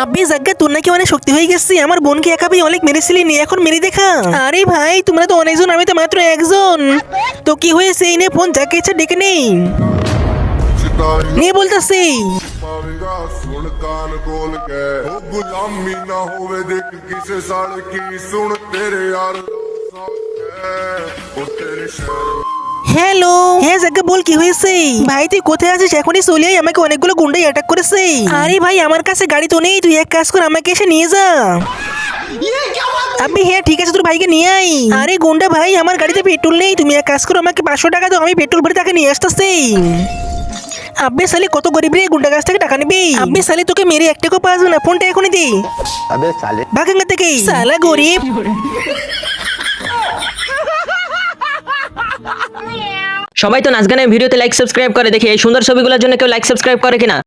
আব্বে জাগ্গা তোর নাকি অনেক শক্তি হয়ে গেছে, আমার বোনকে একাবেই অনেক মেরেছিলি নি, এখন মেরে দেখা। আরে ভাই তোমরা তো অনেকজন, আমি তো মাত্র একজন। তো কি হয়েছে, এই নে ফোন, যাকে ইচ্ছা ডেকে নেই, নিয়ে বলতেছি। ਪਾਵੇਂਗਾ ਸੁਣ ਕਾਨ ਕੋਲ ਕੇ ਉਹ ਗੁਲਾਮੀ ਨਾ ਹੋਵੇ ਦੇਖ ਕਿਸੇ ਸਾਲ ਕੀ ਸੁਣ ਤੇਰੇ ਯਾਰ ਉਹ ਤੇਰੇ ਸ਼ਹਿਰ হ্যালো, হ্যাঁ জাগ্গা বল, কি হয়েছে? ভাই তুই কোথায় আছিস? এখনই চলে আয়, আমাকে অনেকগুলো গুন্ডাই অ্যাটাক করেছে। আরে ভাই আমার কাছে গাড়ি তো নেই, তুই এক কাজ কর, আমাকে এসে নিয়ে যা। আপনি হ্যাঁ ঠিক আছে, তোর ভাইকে নিয়ে আই। আরে গুন্ডা ভাই, আমার গাড়িতে পেট্রোল নেই, তুমি এক কাজ করো, আমাকে 500 টাকা দাও, আমি পেট্রোল ভরে তাকে নিয়ে আসতেছি। আব্বে সালে কত গরিব রে, গুন্ডা কাছ থেকে টাকা নিবি? আব্বে সালে তোকে মেরে এক টাকাও পাওয়া যাবে না, ফোনটা এখনই দে। अबे साले ভাগাঙ্গা থেকে সালা গরিব। সবাই তো নাচ গানের ভিডিওতে লাইক সাবস্ক্রাইব করে, দেখি এই সুন্দর ছবিগুলোর জন্য কেউ লাইক সাবস্ক্রাইব করে কিনা।